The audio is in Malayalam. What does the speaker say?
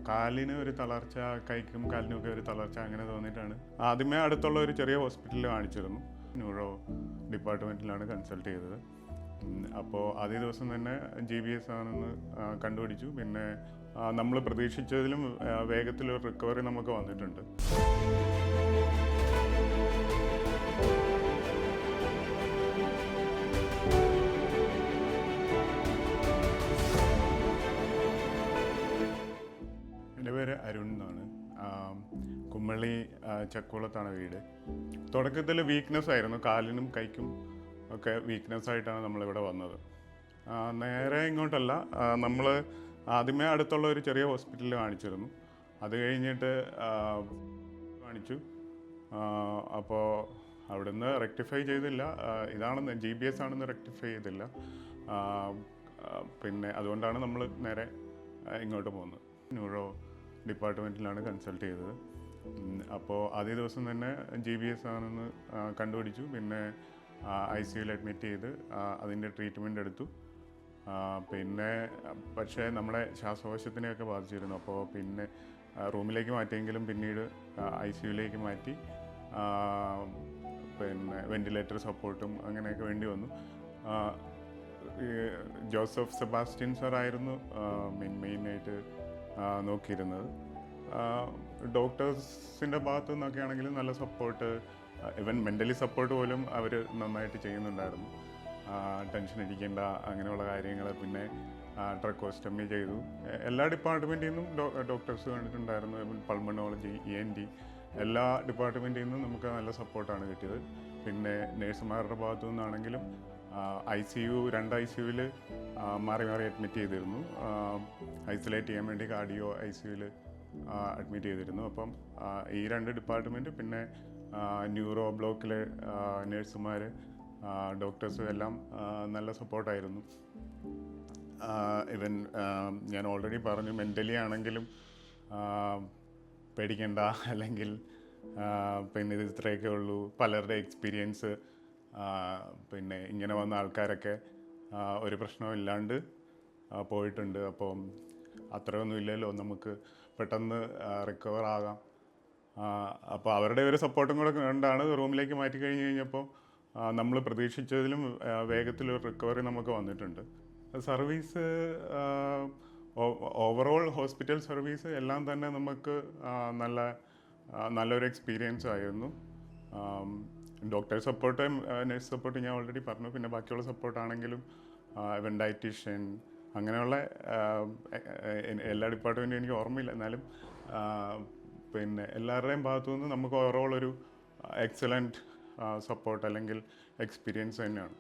കാലിന് ഒരു തളർച്ച, കൈക്കും കാലിനുമൊക്കെ ഒരു തളർച്ച അങ്ങനെ തോന്നിയിട്ടാണ് ആദ്യമേ അടുത്തുള്ള ഒരു ചെറിയ ഹോസ്പിറ്റലിൽ കാണിച്ചിരുന്നു. ന്യൂറോ ഡിപ്പാർട്ട്മെൻറ്റിലാണ് കൺസൾട്ട് ചെയ്തത്. അപ്പോൾ ആദ്യ ദിവസം തന്നെ GBS ആണെന്ന് കണ്ടുപിടിച്ചു. പിന്നെ നമ്മൾ പ്രതീക്ഷിച്ചതിലും വേഗത്തിലൊരു റിക്കവറി നമുക്ക് വന്നിട്ടുണ്ട്. എൻ്റെ പേര് അരുൺ എന്നാണ്. കുമ്മള്ളി ചക്കുളത്താണ് വീട്. തുടക്കത്തിൽ വീക്ക്നെസ് ആയിരുന്നു, കാലിനും കൈക്കും ഒക്കെ വീക്ക്നെസ് ആയിട്ടാണ് നമ്മളിവിടെ വന്നത്. നേരെ ഇങ്ങോട്ടല്ല, നമ്മൾ ആദ്യമേ അടുത്തുള്ള ഒരു ചെറിയ ഹോസ്പിറ്റലിൽ കാണിച്ചിരുന്നു. അത് കഴിഞ്ഞിട്ട് കാണിച്ചു. അപ്പോൾ അവിടുന്ന് റെക്ടിഫൈ ചെയ്തില്ല, ഇതാണെന്ന് GBS ആണെന്ന് റെക്ടിഫൈ ചെയ്തില്ല. പിന്നെ അതുകൊണ്ടാണ് നമ്മൾ നേരെ ഇങ്ങോട്ട് പോകുന്നത്. ന്യൂറോ ഡിപ്പാർട്ട്മെൻറ്റിലാണ് കൺസൾട്ട് ചെയ്തത്. അപ്പോൾ ആദ്യ ദിവസം തന്നെ GBS ആണെന്ന് കണ്ടുപിടിച്ചു. പിന്നെ ICUവിൽ അഡ്മിറ്റ് ചെയ്ത് അതിൻ്റെ ട്രീറ്റ്മെൻറ്റ് എടുത്തു. പിന്നെ പക്ഷേ നമ്മുടെ ശ്വാസകോശത്തിനെയൊക്കെ ബാധിച്ചിരുന്നു. അപ്പോൾ പിന്നെ റൂമിലേക്ക് മാറ്റിയെങ്കിലും പിന്നീട് ICUവിലേക്ക് മാറ്റി. പിന്നെ വെൻറ്റിലേറ്റർ സപ്പോർട്ടും അങ്ങനെയൊക്കെ വേണ്ടി വന്നു. ജോസഫ് സെബാസ്റ്റ്യൻ സാറായിരുന്നു മെയിനായിട്ട് നോക്കിയിരുന്നത്. ഡോക്ടേഴ്സിൻ്റെ ഭാഗത്തു നിന്നൊക്കെ ആണെങ്കിലും നല്ല സപ്പോർട്ട്, ഇവൻ മെൻ്റലി സപ്പോർട്ട് പോലും അവർ നന്നായിട്ട് ചെയ്യുന്നുണ്ടായിരുന്നു. ടെൻഷൻ അടിക്കേണ്ട അങ്ങനെയുള്ള കാര്യങ്ങൾ. പിന്നെ ട്രക്കോസ്റ്റമി ചെയ്തു. എല്ലാ ഡിപ്പാർട്ട്മെൻറ്റിൽ നിന്നും ഡോക്ടേഴ്സ് കണ്ടിട്ടുണ്ടായിരുന്നു. പൾമണോളജി, ENT എല്ലാ ഡിപ്പാർട്ട്മെൻറ്റിൽ നിന്നും നമുക്ക് നല്ല സപ്പോർട്ടാണ് കിട്ടിയത്. പിന്നെ നേഴ്സുമാരുടെ ഭാഗത്തു നിന്നാണെങ്കിലും രണ്ട് ICUവിൽ മാറി മാറി അഡ്മിറ്റ് ചെയ്തിരുന്നു. ഐസൊലേറ്റ് ചെയ്യാൻ വേണ്ടി കാർഡിയോ ICUവിൽ അഡ്മിറ്റ് ചെയ്തിരുന്നു. അപ്പം ഈ രണ്ട് ഡിപ്പാർട്ട്മെൻറ്റ്, പിന്നെ ന്യൂറോ ബ്ലോക്കിലെ നേഴ്സുമാർ, ഡോക്ടേഴ്സും എല്ലാം നല്ല സപ്പോർട്ടായിരുന്നു. ഇവൻ ഞാൻ ഓൾറെഡി പറഞ്ഞു, മെൻ്റലി ആണെങ്കിലും പേടിക്കേണ്ട, അല്ലെങ്കിൽ പിന്നെ ഇത് ഇത്രയൊക്കെ ഉള്ളൂ. പലരുടെ എക്സ്പീരിയൻസ്, പിന്നെ ഇങ്ങനെ വന്ന ആൾക്കാരൊക്കെ ഒരു പ്രശ്നവും ഇല്ലാണ്ട് പോയിട്ടുണ്ട്. അപ്പം അത്രയൊന്നും ഇല്ലല്ലോ, നമുക്ക് പെട്ടെന്ന് റിക്കവർ ആകാം. അപ്പോൾ അവരുടെ ഒരു സപ്പോർട്ടും കൂടെ കണ്ടാണ് റൂമിലേക്ക് മാറ്റി കഴിഞ്ഞപ്പോൾ നമ്മൾ പ്രതീക്ഷിച്ചതിലും വേഗത്തിലൊരു റിക്കവറി നമുക്ക് വന്നിട്ടുണ്ട്. സർവീസ്, ഓവറോൾ ഹോസ്പിറ്റൽ സർവീസ് എല്ലാം തന്നെ നമുക്ക് നല്ലൊരു എക്സ്പീരിയൻസ് ആയിരുന്നു. ഡോക്ടർ സപ്പോർട്ട്, നഴ്സ് സപ്പോർട്ട് ഞാൻ ഓൾറെഡി പറഞ്ഞു. പിന്നെ ബാക്കിയുള്ള സപ്പോർട്ടാണെങ്കിലും ഇവൻ ഡയറ്റീഷ്യൻ, അങ്ങനെയുള്ള എല്ലാ ഡിപ്പാർട്ട്മെൻറ്റും എനിക്ക് ഓർമ്മയില്ല, എന്നാലും പിന്നെ എല്ലാവരുടെയും ഭാഗത്തു നിന്ന് നമുക്ക് ഓവറോൾ ഒരു എക്സലൻറ്റ് സപ്പോർട്ട് അല്ലെങ്കിൽ എക്സ്പീരിയൻസ് തന്നെയാണ്.